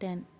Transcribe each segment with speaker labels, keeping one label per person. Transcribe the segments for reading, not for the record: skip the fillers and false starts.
Speaker 1: 10।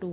Speaker 1: 2।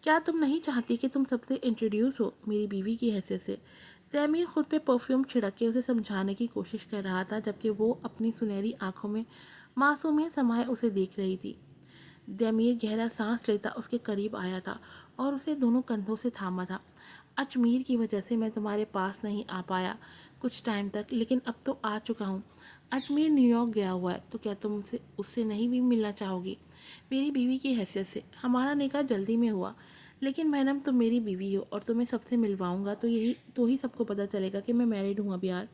Speaker 1: کیا تم نہیں چاہتی کہ تم سب سے انٹروڈیوس ہو میری بیوی کی حیثیت سے؟ تیمیر خود پہ پرفیوم چھڑک کے اسے سمجھانے کی کوشش کر رہا تھا، جبکہ وہ اپنی سنہری آنکھوں میں معصومیت سمائے اسے دیکھ رہی تھی۔ تیمیر گہرا سانس لیتا اس کے قریب آیا تھا اور اسے دونوں کندھوں سے تھاما تھا۔ اجمیر کی وجہ سے میں تمہارے پاس نہیں آ پایا کچھ ٹائم تک، لیکن اب تو آ چکا ہوں۔ اجمیر نیو یارک گیا ہوا ہے، تو کیا تم اس سے نہیں بھی ملنا چاہو گی میری بیوی کی حیثیت سے؟ ہمارا نکاح جلدی میں ہوا، لیکن مہنم تم میری بیوی ہو اور تمہیں سب سے ملواؤں گا تو ہی سب کو پتہ چلے گا کہ میں میرڈ ہوں اب یار۔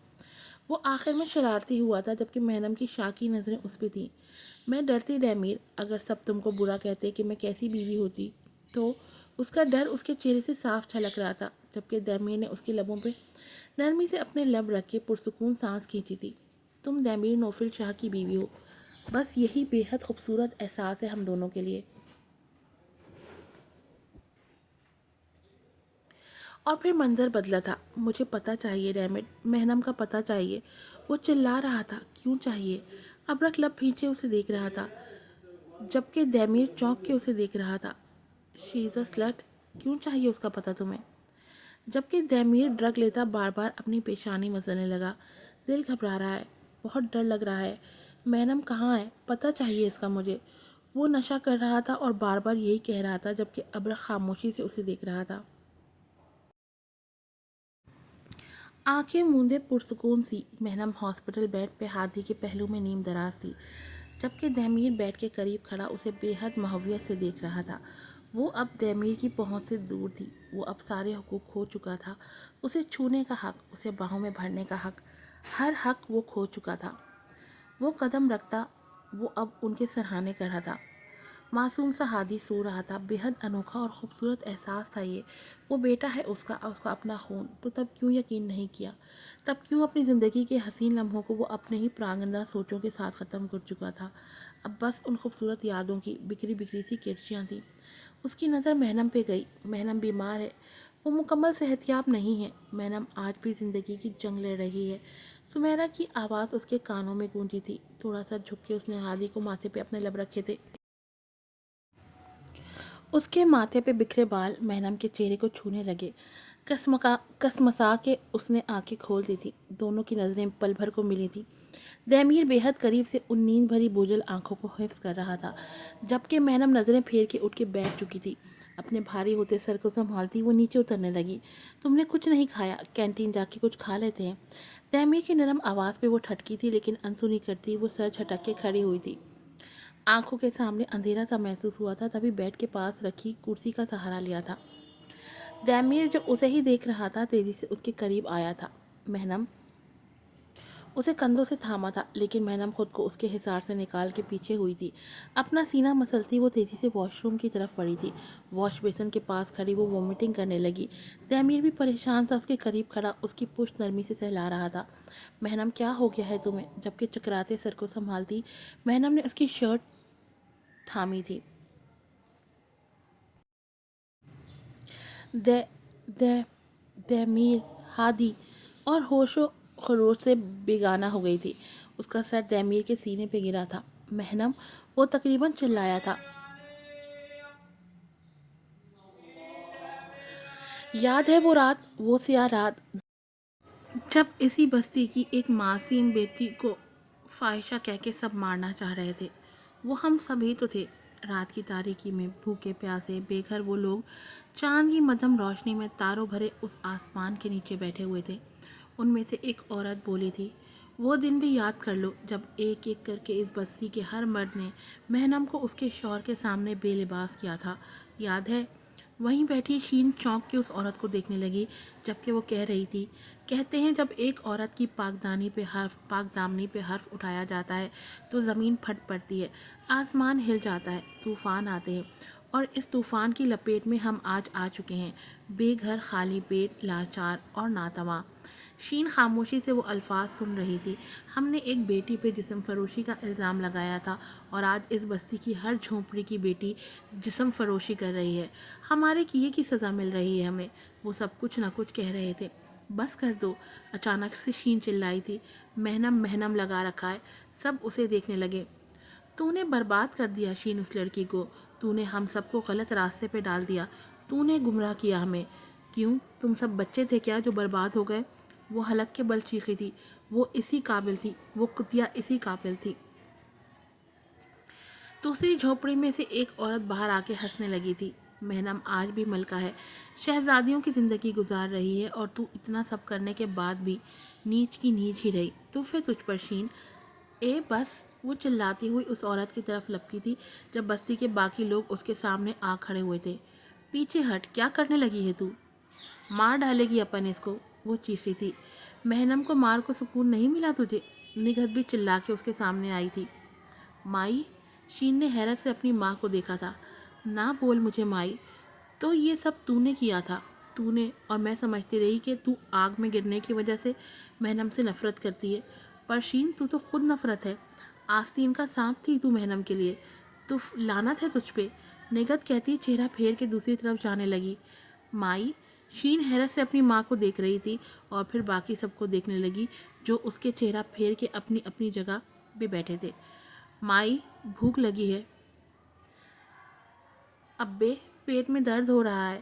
Speaker 1: وہ آخر میں شرارتی ہوا تھا، جبکہ مہنم کی شاکی نظریں اس پہ تھیں۔ میں ڈرتی ڈیمیر، اگر سب تم کو برا کہتے کہ میں کیسی بیوی ہوتی تو۔ اس کا ڈر اس کے چہرے سے صاف جھلک رہا تھا، جبکہ دیمیر نے اس کے لبوں پہ نرمی سے اپنے لب رکھ کے پرسکون سانس کھینچی تھی۔ تم دیمیر نوفل شاہ کی بیوی ہو، بس یہی بے حد خوبصورت احساس ہے ہم دونوں کے لیے۔ اور پھر منظر بدلا تھا۔ مجھے پتہ چاہیے ڈیمٹ، مہنم کا پتہ چاہیے، وہ چلا رہا تھا۔ کیوں چاہیے؟ ابرک لب پھینچے اسے دیکھ رہا تھا، جبکہ دیمیر چونک کے اسے دیکھ رہا تھا۔ شی از اے سلٹ، کیوں چاہیے اس کا پتہ تمہیں؟ جبکہ دیمیر ڈرگ لیتا بار بار اپنی پیشانی مسلنے لگا۔ دل گھبرا رہا ہے، بہت ڈر لگ رہا ہے۔ مہنم کہاں ہے؟ پتہ چاہیے اس کا مجھے۔ وہ نشہ کر رہا تھا اور بار بار یہی کہہ رہا تھا، جبکہ ابرک خاموشی سے اسے دیکھ رہا تھا، آنکھیں موندے پرسکون سی۔ مہنم ہاسپٹل بیڈ پہ ہاتھی کے پہلو میں نیم دراز تھی، جبکہ دیمیر بیڈ کے قریب کھڑا اسے بے حد محبت سے دیکھ رہا تھا۔ وہ اب دیمیر کی پہنچ سے دور تھی، وہ اب سارے حقوق کھو چکا تھا۔ اسے چھونے کا حق، اسے باہوں میں بھرنے کا حق، ہر حق وہ کھو چکا تھا۔ وہ قدم رکھتا، وہ اب ان کے سرہانے کر رہا تھا۔ معصوم سا ہادی سو رہا تھا، بے حد انوکھا اور خوبصورت احساس تھا یہ۔ وہ بیٹا ہے اس کا اپنا خون، تو تب کیوں یقین نہیں کیا؟ تب کیوں اپنی زندگی کے حسین لمحوں کو وہ اپنے ہی پراگندہ سوچوں کے ساتھ ختم کر چکا تھا؟ اب بس ان خوبصورت یادوں کی بکھری بکھری سی کرچیاں تھیں۔ اس کی نظر مہنم پہ گئی۔ مہنم بیمار ہے، وہ مکمل صحت یاب نہیں ہے۔ مہنم آج بھی زندگی کی جنگ لڑ رہی ہے۔ سمیرا کی آواز اس کے کانوں میں گونجی تھی۔ تھوڑا سا جھک کے اس نے ہادی کو ماتھے پہ اپنے لب رکھے تھے۔ اس کے ماتھے پہ بکھرے بال مہنم کے چہرے کو چھونے لگے۔ کسمسا کے اس نے آنکھیں کھول دی تھی۔ دونوں کی نظریں پل بھر کو ملی تھی۔ دیمیر بے حد قریب سے ان نیند بھری بوجھل آنکھوں کو حفظ کر رہا تھا، جبکہ مہنم نظریں پھیر کے اٹھ کے بیٹھ چکی تھی۔ اپنے بھاری ہوتے سر کو سنبھالتی وہ نیچے اترنے لگی۔ تم نے کچھ نہیں کھایا؟ کینٹین جا کے کچھ کھا لیتے ہیں؟ دیمیر کی نرم آواز پہ وہ ٹھٹکی تھی، لیکن انسونی کرتی وہ سر جھٹک کے کھڑی ہوئی تھی۔ آنکھوں کے سامنے اندھیرا سا محسوس ہوا تھا، تبھی بیڈ کے پاس رکھی کرسی کا سہارا لیا تھا۔ دیمیر جو اسے ہی دیکھ رہا تھا تیزی سے اس کے قریب آیا تھا۔ مہنم اسے کندھوں سے تھاما تھا، لیکن مہنم خود کو اس کے حصار سے نکال کے پیچھے ہوئی تھی۔ اپنا سینہ مسلتی وہ تیزی سے واش روم کی طرف بڑھی تھی۔ واش بیسن کے پاس کھڑی وہ وومیٹنگ کرنے لگی۔ دیمیر بھی پریشان سا اس کے قریب کھڑا اس کی پشت نرمی سے سہلا رہا تھا۔ مہنم کیا ہو گیا ہے تمہیں؟ جبکہ چکراتے سر کو سنبھالتی مہنم نے اس کی شرٹ تھامی تھی۔ دیمیر ہادی اور ہوش و خروش سے بیگانہ ہو گئی تھی۔ اس کا سر دیمیر کے سینے پہ گرا تھا۔ مہنم، وہ تقریباً چلایا تھا۔ یاد ہے وہ رات، وہ سیاہ رات، جب اسی بستی کی ایک معصوم بیٹی کو فاحشہ کہہ کے سب مارنا چاہ رہے تھے؟ وہ ہم سبھی تو تھے۔ رات کی تاریکی میں بھوکے پیاسے بے گھر وہ لوگ چاند کی مدھم روشنی میں تاروں بھرے اس آسمان کے نیچے بیٹھے ہوئے تھے۔ ان میں سے ایک عورت بولی تھی، وہ دن بھی یاد کر لو جب ایک ایک کر کے اس بستی کے ہر مرد نے مہنم کو اس کے شوہر کے سامنے بے لباس کیا تھا، یاد ہے؟ وہیں بیٹھی شین چونک کے اس عورت کو دیکھنے لگی، جبکہ وہ کہہ رہی تھی، کہتے ہیں جب ایک عورت کی پاک دامنی پہ حرف اٹھایا جاتا ہے تو زمین پھٹ پڑتی ہے، آسمان ہل جاتا ہے، طوفان آتے ہیں، اور اس طوفان کی لپیٹ میں ہم آج آ چکے ہیں، بے گھر، خالی پیٹ، لاچار اور ناتواں۔ شین خاموشی سے وہ الفاظ سن رہی تھی۔ ہم نے ایک بیٹی پہ جسم فروشی کا الزام لگایا تھا، اور آج اس بستی کی ہر جھونپڑی کی بیٹی جسم فروشی کر رہی ہے، ہمارے کیے کی سزا مل رہی ہے ہمیں۔ وہ سب کچھ نہ کچھ کہہ رہے تھے۔ بس کر دو، اچانک سے شین چلائی تھی۔ مہنم لگا رکھا ہے۔ سب اسے دیکھنے لگے۔ تو نے برباد کر دیا شین اس لڑکی کو، تو نے ہم سب کو غلط راستے پہ ڈال دیا، تو نے گمراہ کیا ہمیں۔ کیوں؟ تم سب بچے تھے کیا جو برباد ہو گئے؟ وہ حلق کے بل چیخی تھی۔ وہ اسی قابل تھی، وہ کتیا اسی قابل تھی۔ دوسری جھوپڑی میں سے ایک عورت باہر آ کے ہنسنے لگی تھی۔ مہنم آج بھی ملکہ ہے، شہزادیوں کی زندگی گزار رہی ہے، اور تو اتنا سب کرنے کے بعد بھی نیچ کی نیچ ہی رہی۔ تو پھر تجھ پر شین بس، وہ چلاتی ہوئی اس عورت کی طرف لپکی تھی جب بستی کے باقی لوگ اس کے سامنے آ کھڑے ہوئے تھے۔ پیچھے ہٹ، کیا کرنے لگی ہے تو؟ مار ڈالے گی اپن اس کو، وہ چیخی تھی۔ مہنم کو مار کو سکون نہیں ملا تجھے؟ نگہت بھی چلا کے اس کے سامنے آئی تھی۔ مائی؟ شین نے حیرت سے اپنی ماں کو دیکھا تھا۔ نہ بول مجھے مائی، تو یہ سب تو نے کیا تھا، تو نے، اور میں سمجھتی رہی کہ تو آگ میں گرنے کی وجہ سے مہنم سے نفرت کرتی ہے، پر شین تو خود نفرت ہے، آستین کا سانپ تھی تو مہنم کے لیے، تو لعنت ہے تجھ پہ، نگہت کہتی چہرہ پھیر کے دوسری طرف جانے لگی۔ مائی؟ شین حیرت سے اپنی ماں کو دیکھ رہی تھی اور پھر باقی سب کو دیکھنے لگی جو اس کے چہرہ پھیر کے اپنی اپنی جگہ پہ بیٹھے تھے۔ مائی، بھوک لگی ہے۔ ابے، پیٹ میں درد ہو رہا ہے۔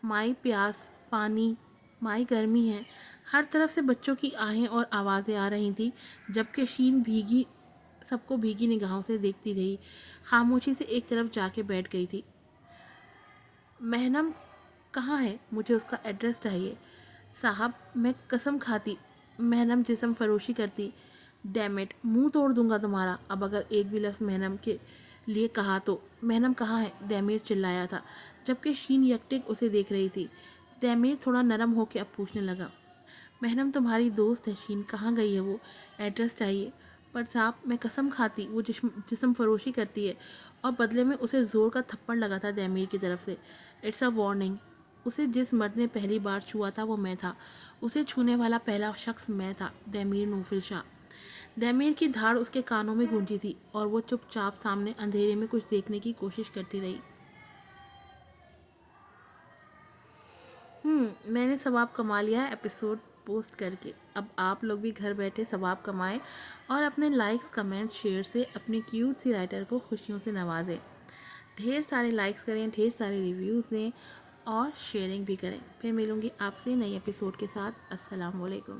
Speaker 1: مائی، پیاس، پانی۔ مائی، گرمی ہے۔ ہر طرف سے بچوں کی آہیں اور آوازیں آ رہی تھیں، جبکہ شین سب کو بھیگی نگاہوں سے دیکھتی رہی، خاموشی سے ایک طرف جا کے بیٹھ گئی تھی۔ مہنم کہاں ہے؟ مجھے اس کا ایڈریس چاہیے۔ صاحب، میں قسم کھاتی مہنم جسم فروشی کرتی۔ ڈیم اٹ، منہ توڑ دوں گا تمہارا اب اگر ایک بھی لفظ مہنم کے لیے کہا تو۔ مہنم کہاں ہے؟ دیمیر چلایا تھا، جبکہ شین یکٹک اسے دیکھ رہی تھی۔ دیمیر تھوڑا نرم ہو کے اب پوچھنے لگا، مہنم تمہاری دوست ہے شین، کہاں گئی ہے وہ؟ ایڈریس چاہیے۔ پر صاحب، میں قسم کھاتی وہ جسم فروشی کرتی ہے، اور بدلے میں اسے زور کا تھپڑ لگا تھا دیمیر کی طرف سے۔ It's a warning. اسے جس مرد نے پہلی بار چھوا تھا وہ میں تھا، اسے چھونے والا پہلا شخص میں تھا، دیمیر نوفل شاہ۔ دیمیر کی دھاڑ اس کے کانوں میں گونجی تھی اور وہ چپ چاپ سامنے اندھیرے میں کچھ دیکھنے کی کوشش کرتی رہی۔ میں نے ثواب کما لیا ہے ایپیسوڈ پوسٹ کر کے۔ اب آپ لوگ بھی گھر بیٹھے ثواب کمائیں اور اپنے لائکس، کمنٹ، شیئر سے اپنی کیوٹ سی رائٹر کو خوشیوں سے نوازیں۔ ڈھیر سارے لائکس کریں، ڈھیر سارے ریویوز دیں اور شیئرنگ بھی کریں۔ پھر ملوں گی آپ سے نئی ایپیسوڈ کے ساتھ۔ السلام علیکم۔